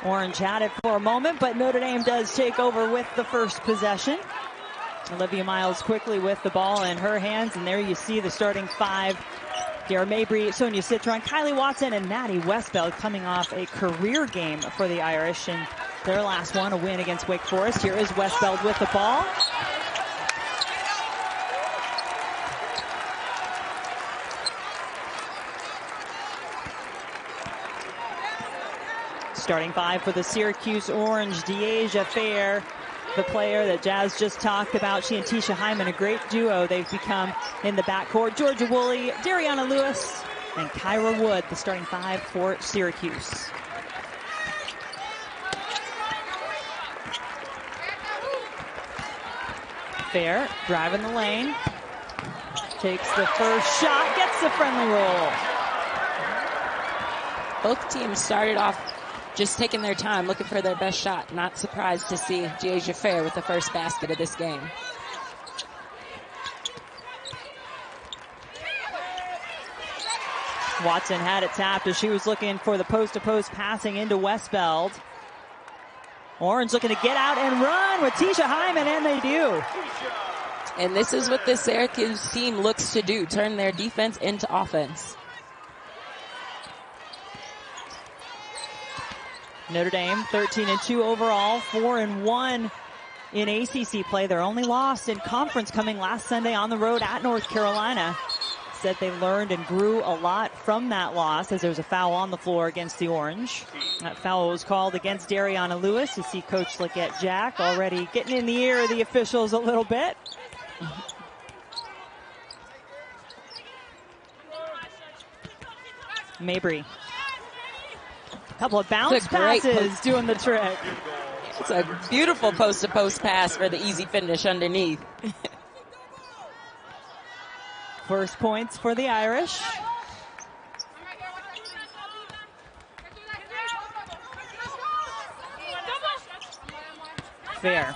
Orange had it for a moment, but Notre Dame does take over with the first possession. Olivia Miles quickly with the ball in her hands, and there you see the starting five. Dara Mabry, Sonia Citron, Kylie Watson, and Maddie Westbeld coming off a career game for the Irish, and their last one, a win against Wake Forest. Here is Westbeld with the ball. Starting five for the Syracuse Orange, Deasia Fair, the player that Jazz just talked about. She and Tisha Hyman, a great duo they've become in the backcourt. Georgia Woolley, Dariana Lewis, and Kyra Wood, the starting five for Syracuse. Fair, driving the lane, takes the first shot, gets the friendly roll. Both teams started off just taking their time, looking for their best shot. Not surprised to see Deasia Fair with the first basket of this game. Watson had it tapped as she was looking for the post-to-post passing into Westbeld. Orange looking to get out and run with Tisha Hyman, and they do. And this is what the Syracuse team looks to do, turn their defense into offense. Notre Dame 13-2 overall, 4-1 in ACC play. Their only loss in conference coming last Sunday on the road at North Carolina. Said they learned and grew a lot from that loss, as there was a foul on the floor against the Orange. That foul was called against Dariana Lewis. You see Coach Lickett Jack already getting in the ear of the officials a little bit. Mabry. Couple of bounce passes doing the trick. It's a beautiful post-to-post pass for the easy finish underneath. First points for the Irish. Fair.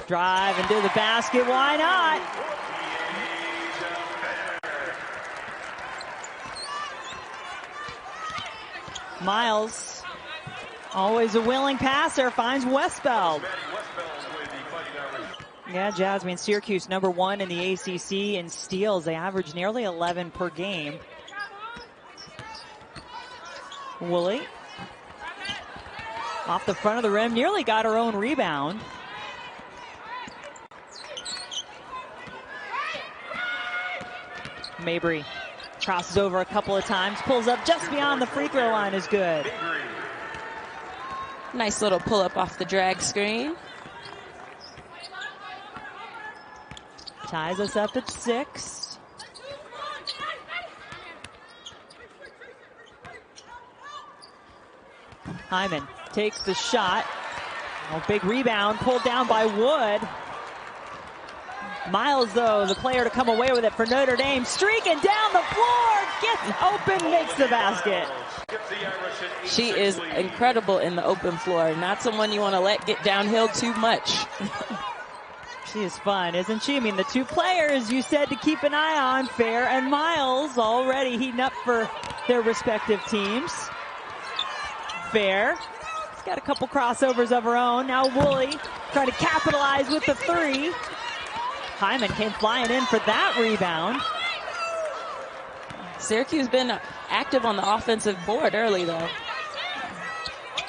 Drive and do the basket. Why not? Miles, always a willing passer, finds Westbeld. Yeah, Jasmine, Syracuse #1 in the ACC in steals. They average nearly 11 per game. Woolley, off the front of the rim, nearly got her own rebound. Mabry crosses over a couple of times, pulls up just beyond the free throw line, is good. Nice little pull up off the drag screen. Ties us up at 6. Hyman takes the shot. Oh, big rebound, pulled down by Wood. Miles, though, the player to come away with it for Notre Dame. Streaking down the floor, gets open, makes the basket. She is incredible in the open floor. Not someone you want to let get downhill too much. She is fun, isn't she? I mean, the two players you said to keep an eye on, Fair and Miles, already heating up for their respective teams. Fair, she's got a couple crossovers of her own. Now Woolley trying to capitalize with the three. Hyman came flying in for that rebound. Syracuse been active on the offensive board early, though.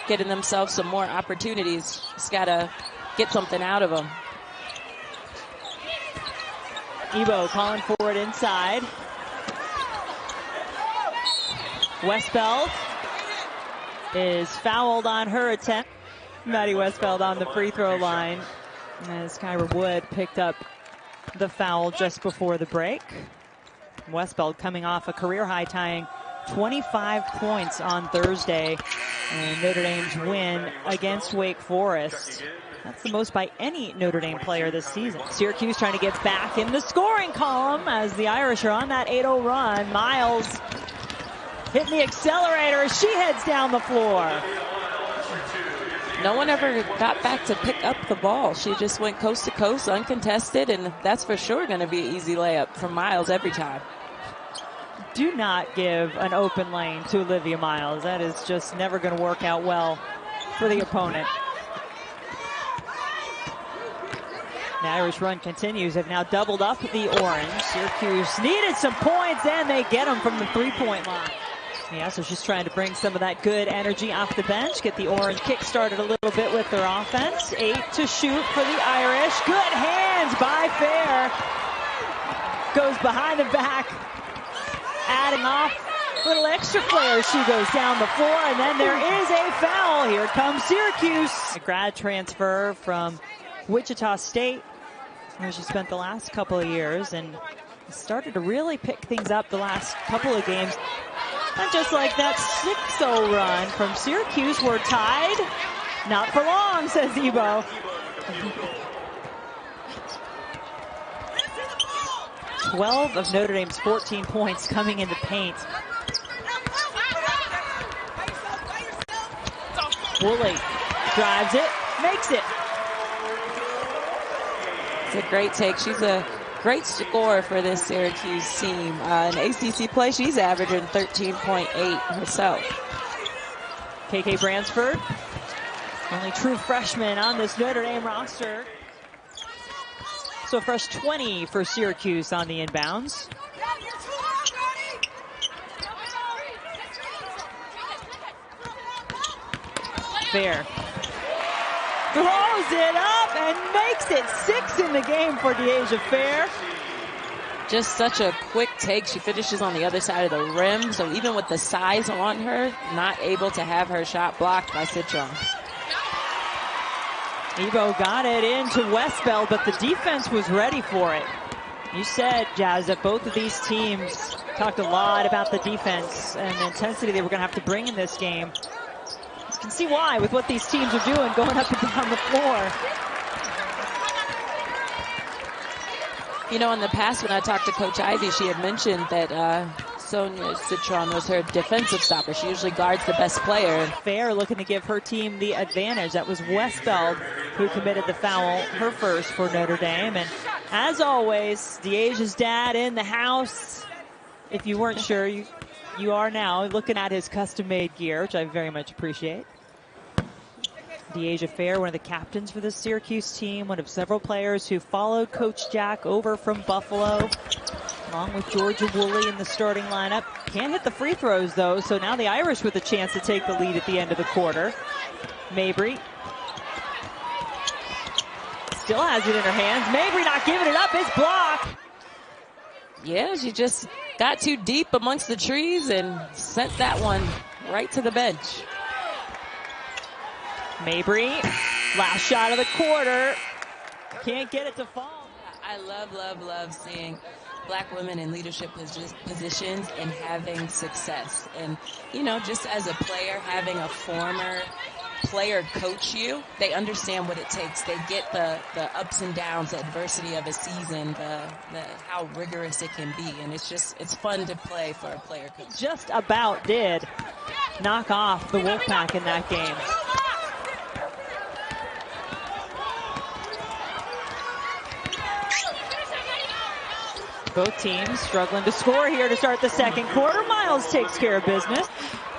Getting themselves some more opportunities. Just got to get something out of them. Ebo calling for it inside. Westbeld is fouled on her attempt. Maddie Westbeld on the free throw line as Kyra Wood picked up the foul just before the break. Westbeld coming off a career-high tying 25 points on Thursday, and Notre Dame's win against Wake Forest. That's the most by any Notre Dame player this season. Syracuse trying to get back in the scoring column as the Irish are on that 8-0 run. Miles hitting the accelerator as she heads down the floor. No one ever got back to pick up the ball. She just went coast to coast, uncontested, and that's for sure going to be an easy layup from Miles every time. Do not give an open lane to Olivia Miles. That is just never going to work out well for the opponent. The Irish run continues. They've now doubled up the orange. Syracuse needed some points, and they get them from the three-point line. Yeah, so she's trying to bring some of that good energy off the bench, get the orange kick started a little bit with their offense. 8 to shoot for the Irish. Good hands by Fair. Goes behind the back, adding off little extra flair as she goes down the floor, and then there is a foul. Here comes Syracuse. A grad transfer from Wichita State, where she spent the last couple of years and started to really pick things up the last couple of games. And just like that 6-0 run from Syracuse, we're tied. Not for long, says Ivey. 12 of Notre Dame's 14 points coming into paint. Woolley drives it, makes it. It's a great take. She's a great scorer for this Syracuse team. In ACC play, she's averaging 13.8 herself. KK Bransford, only true freshman on this Notre Dame roster. So a fresh 20 for Syracuse on the inbounds. Fair throws it up and makes it 6 in the game for Deasia Fair. Just such a quick take. She finishes on the other side of the rim, so even with the size on her, not able to have her shot blocked by Citron. Ivey got it into Westbeld, but the defense was ready for it. You said, Jazz, that both of these teams talked a lot about the defense and the intensity they were going to have to bring in this game. You can see why with what these teams are doing, going up and down the floor. You know, in the past when I talked to Coach Ivey, she had mentioned that Sonia Citron was her defensive stopper. She usually guards the best player. Fair looking to give her team the advantage. That was Westbeld who committed the foul, her first for Notre Dame. And as always, Deasia's dad in the house. If you weren't sure, you are now looking at his custom-made gear, which I very much appreciate. Deasia Fair, one of the captains for the Syracuse team, one of several players who followed Coach Jack over from Buffalo, along with Georgia Woolley in the starting lineup. Can't hit the free throws, though, so now the Irish with a chance to take the lead at the end of the quarter. Mabry still has it in her hands. Mabry not giving it up. It's blocked. Yeah, she just got too deep amongst the trees and sent that one right to the bench. Mabry, last shot of the quarter. Can't get it to fall. I love seeing black women in leadership positions and having success. And, you know, just as a player, having a former player coach you, they understand what it takes. They get the ups and downs, the adversity of a season, how rigorous it can be. And it's fun to play for a player coach. Just about did knock off the Wolfpack in that game. Both teams struggling to score here to start the second quarter. Miles takes care of business.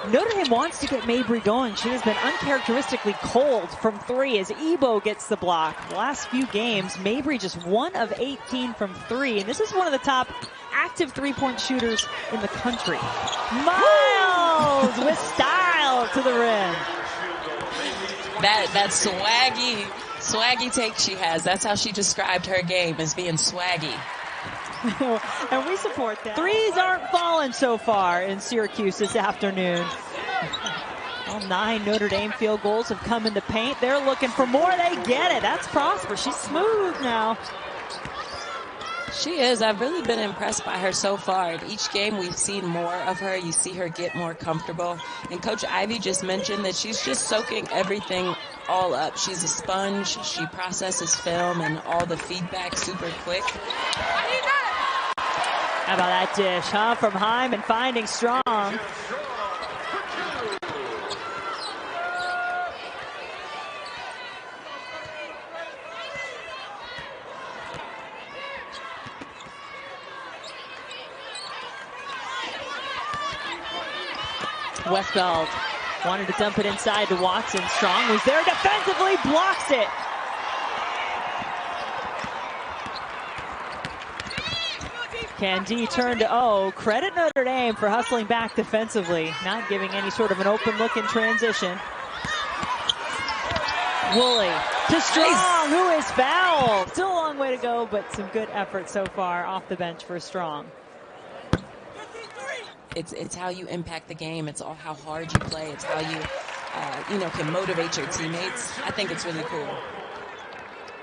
Notre Dame wants to get Mabry going. She has been uncharacteristically cold from three as Ivey gets the block. The last few games, Mabry just 1 of 18 from three. And this is one of the top active three-point shooters in the country. Miles with style to the rim. That swaggy take she has. That's how she described her game, as being swaggy. And we support that. Threes aren't falling so far in Syracuse this afternoon. All 9 Notre Dame field goals have come in the paint. They're looking for more. They get it. That's Prosper. She's smooth now. She is. I've really been impressed by her so far. In each game, we've seen more of her. You see her get more comfortable. And Coach Ivey just mentioned that she's just soaking everything all up. She's a sponge. She processes film and all the feedback super quick. How about that dish, huh? From Hyman finding Strong. Westbeld Wanted to dump it inside to Watson. Strong was there defensively, blocks it. Candy turned to O. Credit Notre Dame for hustling back defensively, not giving any sort of an open look in transition. Woolley to Strong, who is fouled. Still a long way to go, but some good effort so far off the bench for Strong. It's how you impact the game. It's all how hard you play. It's how you can motivate your teammates. I think it's really cool.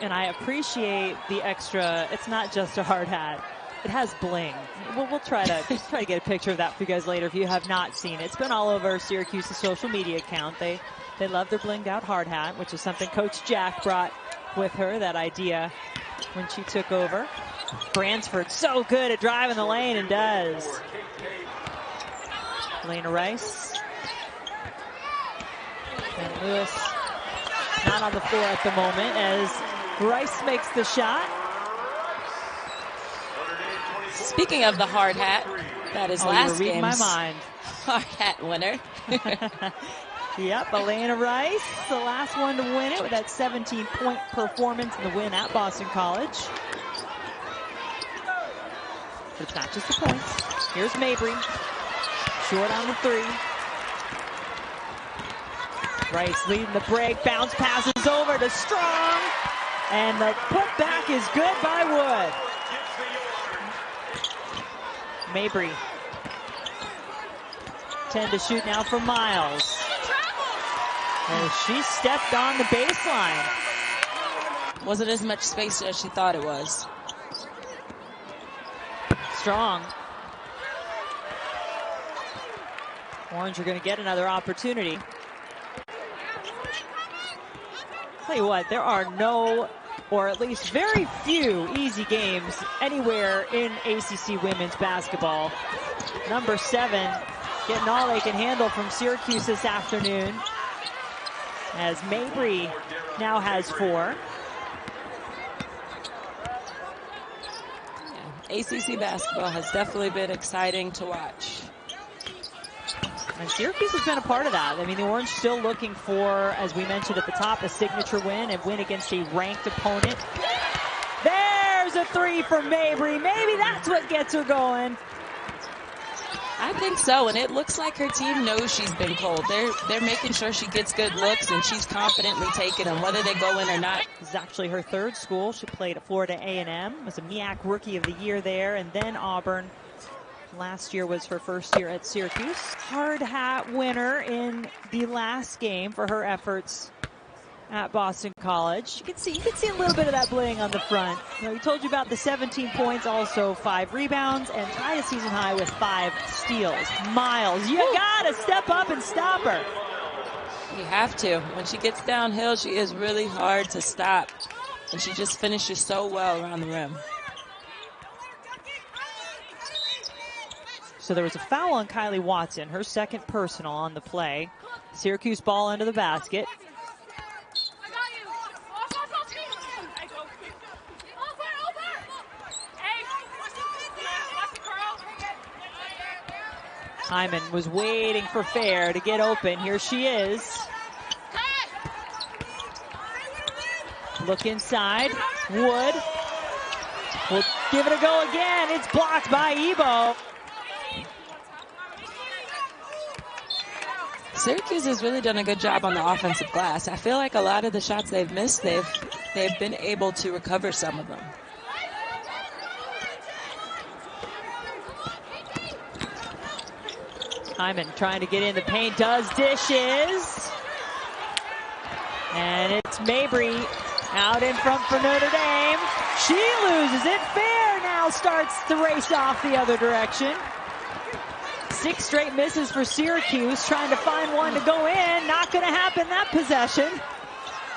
And I appreciate the extra. It's not just a hard hat. It has bling. We'll try to get a picture of that for you guys later if you have not seen it. It's been all over Syracuse's social media account. They love their blinged out hard hat, which is something Coach Jack brought with her, that idea when she took over. Bransford so good at driving the lane and does. Elena Rice. And Lewis not on the floor at the moment as Rice makes the shot. Speaking of the hard hat, that is last game's my mind. Hard hat winner. Yep, Elena Rice, the last one to win it with that 17-point performance in the win at Boston College. But it's not just the points. Here's Mabry. Short on the three. Rice leading the break. Bounce passes over to Strong. And the putback is good by Wood. Mabry. 10 to shoot now for Miles. And she stepped on the baseline. Wasn't as much space as she thought it was. Strong. Orange are going to get another opportunity. Tell you what, there are no, or at least very few, easy games anywhere in ACC women's basketball. Number 7 getting all they can handle from Syracuse this afternoon, as Mabry now has 4. Yeah, ACC basketball has definitely been exciting to watch. And Syracuse has been a part of that. I mean, the Orange still looking for, as we mentioned at the top, a signature win and win against a ranked opponent. There's a 3 for Mabry. Maybe that's what gets her going. I think so, and it looks like her team knows she's been cold. They're making sure she gets good looks, and she's confidently taking them, whether they go in or not. This is actually her 3rd school. She played at Florida A&M, was a MEAC Rookie of the Year there, and then Auburn. Last year was her first year at Syracuse. Hard hat winner in the last game for her efforts at Boston College. You can see a little bit of that bling on the front. You know, we told you about the 17 points, also 5 rebounds, and tied a season high with 5 steals. Miles, you gotta step up and stop her. You have to. When she gets downhill, she is really hard to stop, and she just finishes so well around the rim. So there was a foul on Kylie Watson, her 2nd personal on the play. Syracuse ball under the basket. Hyman was waiting for Fair to get open. Here she is. Look inside. Wood will give it a go again. It's blocked by Ebo. Syracuse has really done a good job on the offensive glass. I feel like a lot of the shots they've missed, they've been able to recover some of them. Hyman trying to get in the paint, does dishes. And it's Mabry out in front for Notre Dame. She loses it. Fair now starts to race off the other direction. 6 straight misses for Syracuse, trying to find one to go in. Not going to happen that possession.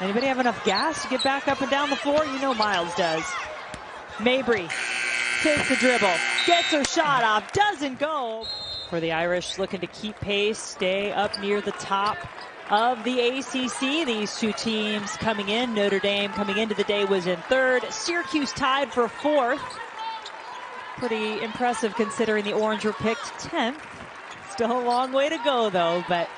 Anybody have enough gas to get back up and down the floor? You know Miles does. Mabry takes the dribble, gets her shot off, doesn't go. For the Irish, looking to keep pace, stay up near the top of the ACC. These two teams coming in. Notre Dame coming into the day was in 3rd. Syracuse tied for 4th. Pretty impressive considering the Orange were picked 10th. Still a long way to go, though, but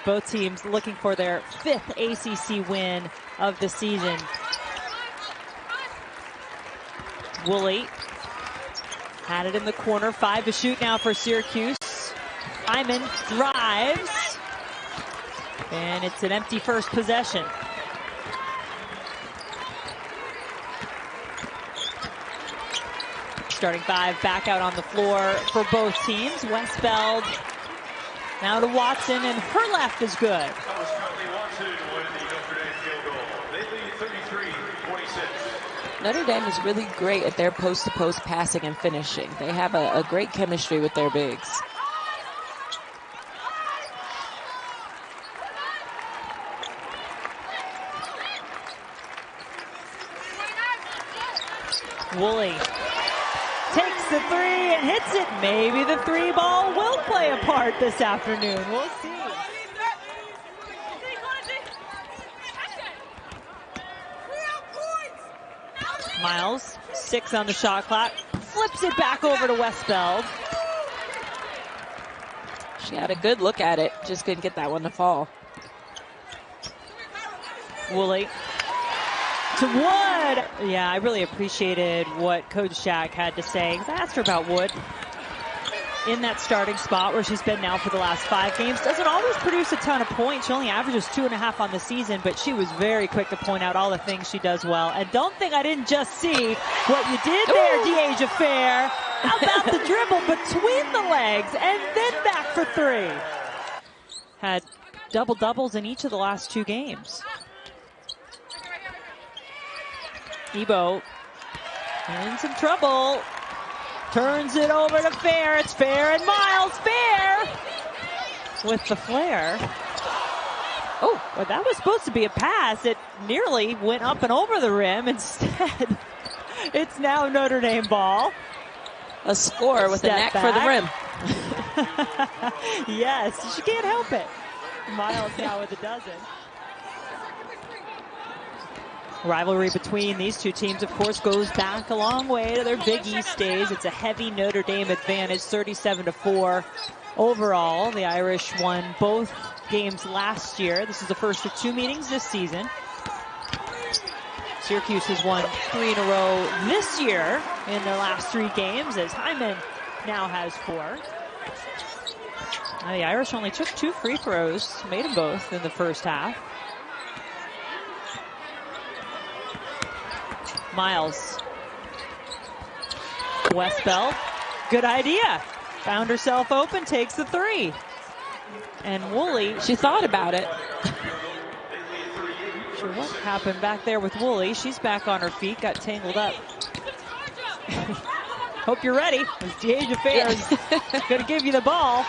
Both teams looking for their 5th ACC win of the season. Woolley had it in the corner. 5 to shoot now for Syracuse. Hyman drives. And it's an empty first possession. Starting 5 back out on the floor for both teams. Westbeld now to Watson, and her left is good. That was currently Watson with the Notre Dame field goal. They lead 33-26. Notre Dame is really great at their post-to-post passing and finishing. They have a great chemistry with their bigs. Woolley takes the 3 and hits it. Maybe the 3 ball will play a part this afternoon. We'll see. Miles, 6 on the shot clock, flips it back over to Westbeld. She had a good look at it, just couldn't get that one to fall. Woolley to Wood. Yeah, I really appreciated what Coach Jack had to say. I asked her about Wood in that starting spot where she's been now for the last 5 games. Doesn't always produce a ton of points. She only averages 2.5 on the season, but she was very quick to point out all the things she does well. And don't think I didn't just see what you did there, D'Asia Fair. How about the dribble between the legs and then back for 3. Had double-doubles in each of the last 2 games. Ebo in some trouble. Turns it over to Fair. It's Fair and Miles. Fair with the flare. Oh, well, that was supposed to be a pass. It nearly went up and over the rim. Instead, it's now Notre Dame ball. A score with a knack for the rim. Yes, she can't help it. Miles now with a dozen. Rivalry between these two teams, of course, goes back a long way to their Big East days. It's a heavy Notre Dame advantage, 37-4 overall. The Irish won both games last year. This is the first of 2 meetings this season. Syracuse has won 3 in a row this year in their last 3 games, as Hyman now has 4. The Irish only took 2 free throws, made them both in the first half. Miles. Westbeld, good idea. Found herself open, takes the 3. And Woolley, she thought about it. Sure, what happened back there with Woolley? She's back on her feet, got tangled up. Hope you're ready. As D'Asia Fair is going to give you the ball.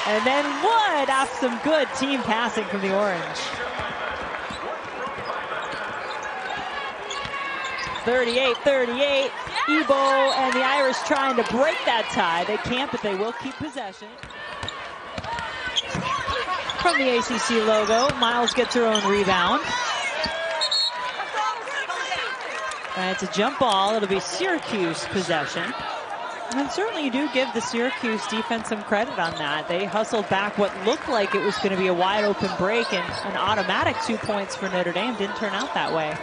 And then Wood after some good team passing from the Orange. 38-38. Ebo and the Irish trying to break that tie. They can't, but they will keep possession. From the ACC logo, Miles gets her own rebound. And it's a jump ball. It'll be Syracuse possession. And certainly you do give the Syracuse defense some credit on that. They hustled back what looked like it was going to be a wide open break, and an automatic 2 points for Notre Dame. Didn't turn out that way.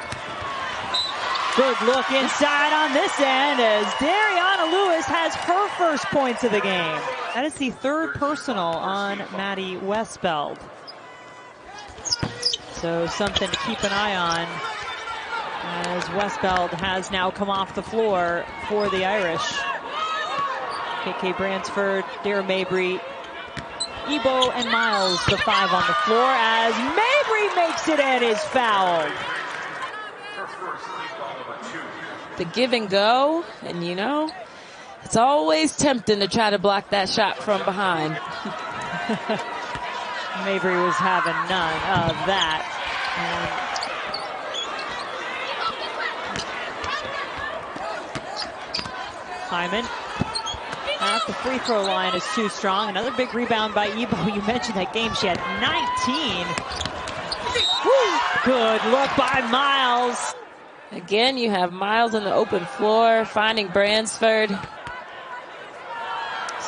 Good look inside on this end as Dariana Lewis has her first points of the game. That is the 3rd personal on Maddie Westbeld. So something to keep an eye on as Westbeld has now come off the floor for the Irish. KK Bransford, Dara Mabry, Ebo and Miles, the 5 on the floor as Mabry makes it and is fouled. The give and go, and you know, it's always tempting to try to block that shot from behind. Mabry was having none of that. Hyman at the free throw line is too strong. Another big rebound by Ebo. You mentioned that game. She had 19. Woo! Good look by Miles. Again, you have Miles on the open floor, finding Bransford.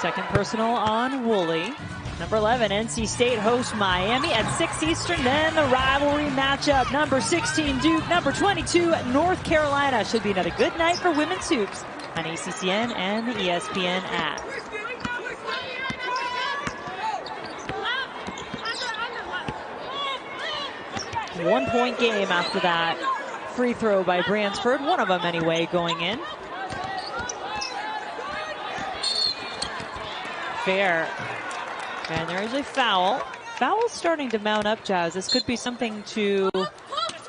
Second personal on Woolley. Number 11, NC State hosts Miami at 6 Eastern. Then the rivalry matchup. Number 16, Duke. Number 22, North Carolina. Should be another good night for women's hoops on ACCN and the ESPN app. One-point game after that free throw by Bransford. One of them anyway going in. Fair. And there is a foul. Foul's starting to mount up, Jazz. This could be something to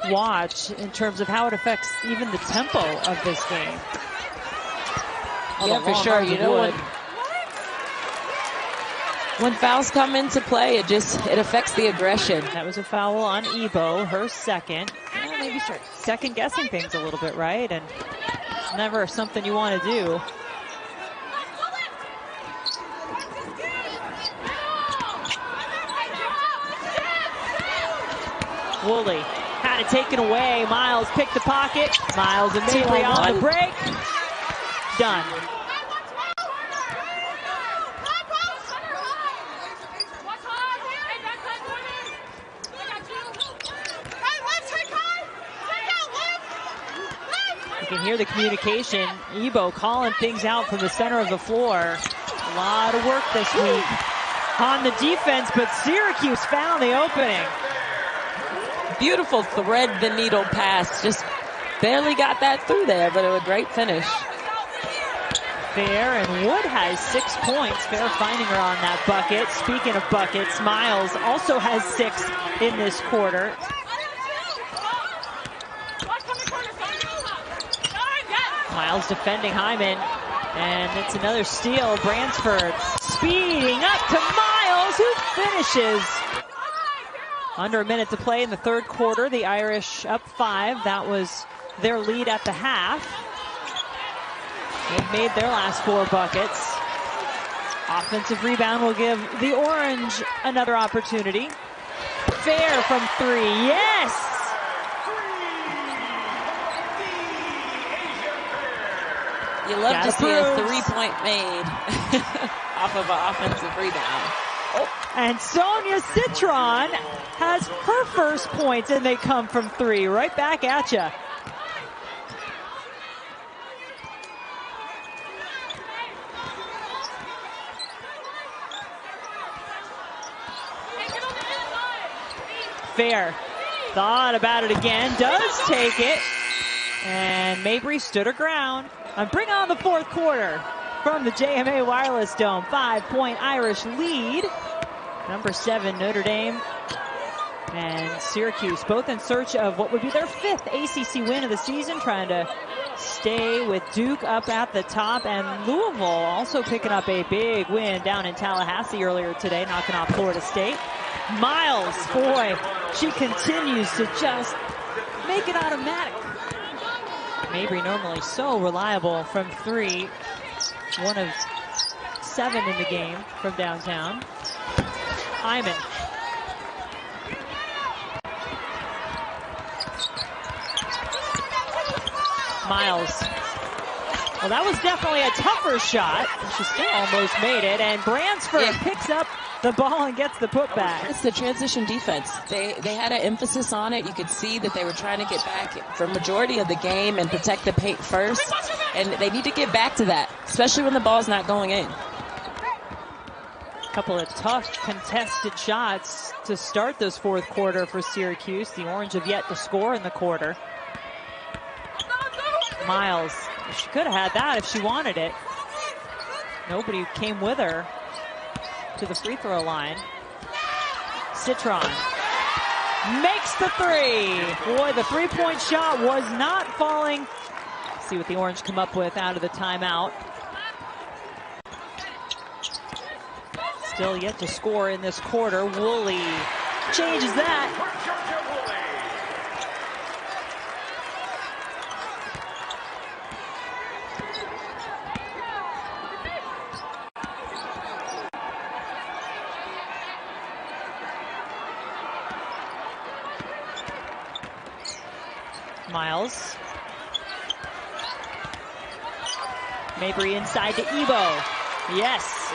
watch in terms of how it affects even the tempo of this game. Yeah, for sure. You know, when fouls come into play, it affects the aggression. That was a foul on Ebo, her second. Yeah, maybe start second guessing things a little bit, right? And it's never something you want to do. Woolley had it taken away. Miles picked the pocket. Miles and Mabry on the break. Done. You can hear the communication. Ebo calling things out from the center of the floor. A lot of work this week on the defense, but Syracuse found the opening. Beautiful thread the needle pass. Just barely got that through there, but it was a great finish. Fair, and Wood has 6 points. Fair finding her on that bucket. Speaking of buckets, Miles also has 6 in this quarter. Miles defending Hyman, and it's another steal. Bransford speeding up to Miles, who finishes. Under a minute to play in the third quarter. The Irish up 5. That was their lead at the half. They've made their last 4 buckets. Offensive rebound will give the Orange another opportunity. Fair from 3. Yes! You love to see a 3-point made off of an offensive rebound. Oh. And Sonia Citron has her first points, and they come from 3. Right back at you. Fair. Thought about it again. Does take it. And Mabry stood her ground. And bring on the fourth quarter from the JMA Wireless Dome. 5-point Irish lead. Number 7, Notre Dame and Syracuse, both in search of what would be their 5th ACC win of the season, trying to stay with Duke up at the top. And Louisville also picking up a big win down in Tallahassee earlier today, knocking off Florida State. Miles, boy, she continues to just make it automatic. Mabry normally so reliable from 3. 1 of 7 in the game from downtown. Hyman. Miles. Well, that was definitely a tougher shot. She still almost made it. And Bransford picks up the ball and gets the putback. It's the transition defense. They had an emphasis on it. You could see that they were trying to get back for majority of the game and protect the paint first. And they need to get back to that, especially when the ball's not going in. Couple of tough contested shots to start this fourth quarter for Syracuse. The Orange have yet to score in the quarter. Miles, she could have had that if she wanted it. Nobody came with her to the free throw line. Citron makes the 3. Boy, the 3-point shot was not falling. Let's see what the Orange come up with out of the timeout. Still yet to score in this quarter. Woolley changes that. Miles. Mabry inside to Ebo. Yes.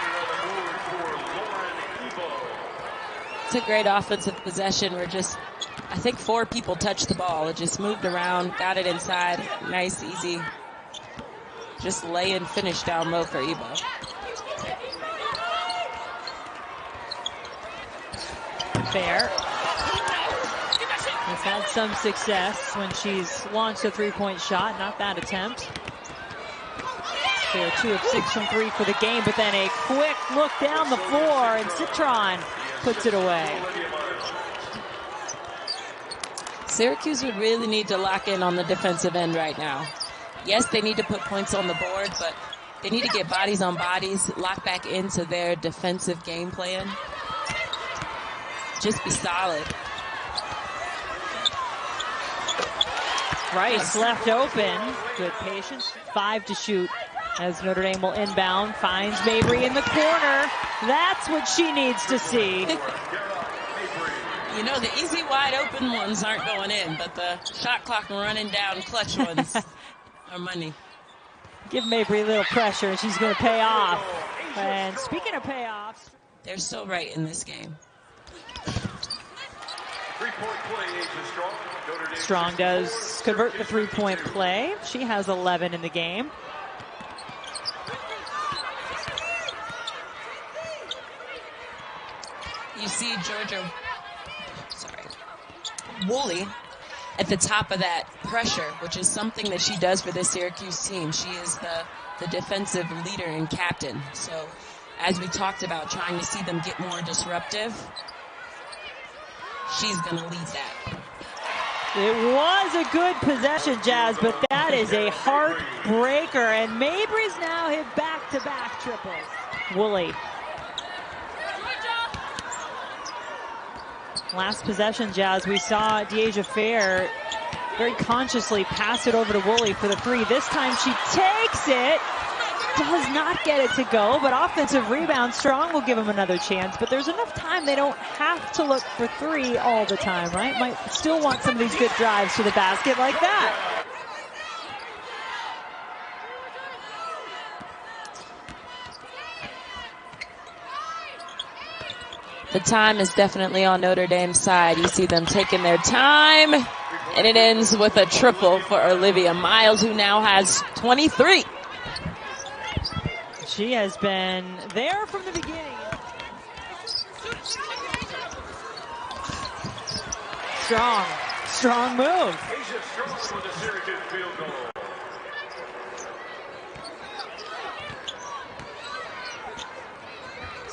It's a great offensive possession where just, I think 4 people touched the ball. It just moved around, got it inside. Nice, easy. Just lay and finish down low for Ivey. Fair has had some success when she's launched a three-point shot. Not that attempt. Fair 2 of 6 from 3 for the game, but then a quick look down the floor, and Citron puts it away. Syracuse would really need to lock in on the defensive end right now. Yes, they need to put points on the board, but they need to get bodies on bodies, lock back into their defensive game plan. Just be solid. Rice left open. Good patience. 5 to shoot as Notre Dame will inbound. Finds Mabry in the corner. That's what she needs to see. You know, the easy wide open ones aren't going in, but the shot clock running down clutch ones are money. Give Mabry a little pressure and she's going to pay off. And speaking of payoffs, they're so right in this game. Strong does convert the three-point play. She has 11 in the game. You see Woolley at the top of that pressure, which is something that she does for this Syracuse team. She is the defensive leader and captain. So as we talked about, trying to see them get more disruptive, she's going to lead that. It was a good possession, Jazz, but that is a heartbreaker. And Mabry's now hit back-to-back triples. Woolley. Last possession, Jazz, we saw Deasia Fair very consciously pass it over to Woolley for the 3. This time she takes it. Does not get it to go, but offensive rebound. Strong will give them another chance, but there's enough time they don't have to look for 3 all the time, right? Might still want some of these good drives to the basket like that. The time is definitely on Notre Dame's side. You see them taking their time, and it ends with a triple for Olivia Miles, who now has 23. She has been there from the beginning. Strong move.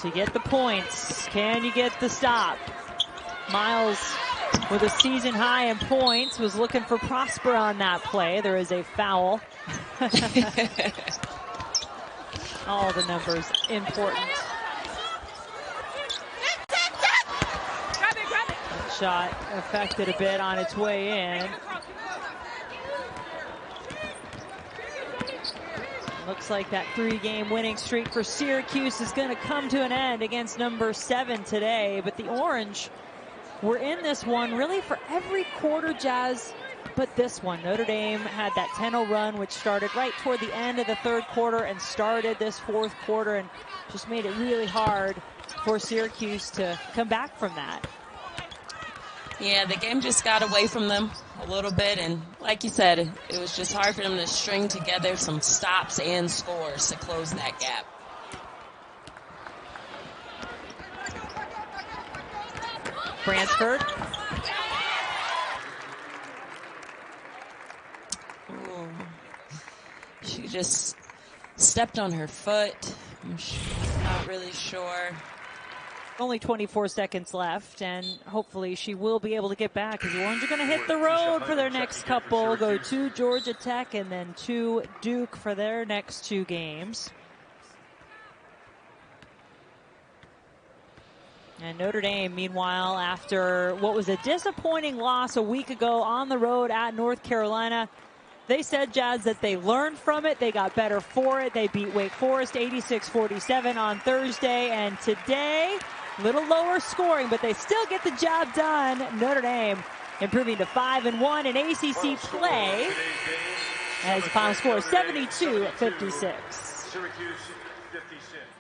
To get the points, can you get the stop? Miles with a season high in points was looking for Prosper on that play. There is a foul. All the numbers important. That shot affected a bit on its way in. Looks like that 3-game winning streak for Syracuse is going to come to an end against number 7 today. But the Orange were in this one really for every quarter, Jazz, but this one. Notre Dame had that 10-0 run, which started right toward the end of the 3rd quarter and started this 4th quarter and just made it really hard for Syracuse to come back from that. Yeah, the game just got away from them a little bit, and like you said, it was just hard for them to string together some stops and scores to close that gap. Bransford. Ooh. She just stepped on her foot. I'm not really sure. Only 24 seconds left, and hopefully she will be able to get back, because the Orange are going to hit the road for their next couple. Go to Georgia Tech and then to Duke for their next 2 games. And Notre Dame, meanwhile, after what was a disappointing loss a week ago on the road at North Carolina, they said, Jazz, that they learned from it. They got better for it. They beat Wake Forest 86-47 on Thursday. And today, a little lower scoring, but they still get the job done. Notre Dame improving to 5-1 in ACC play as the final score is 72-56. Syracuse 56.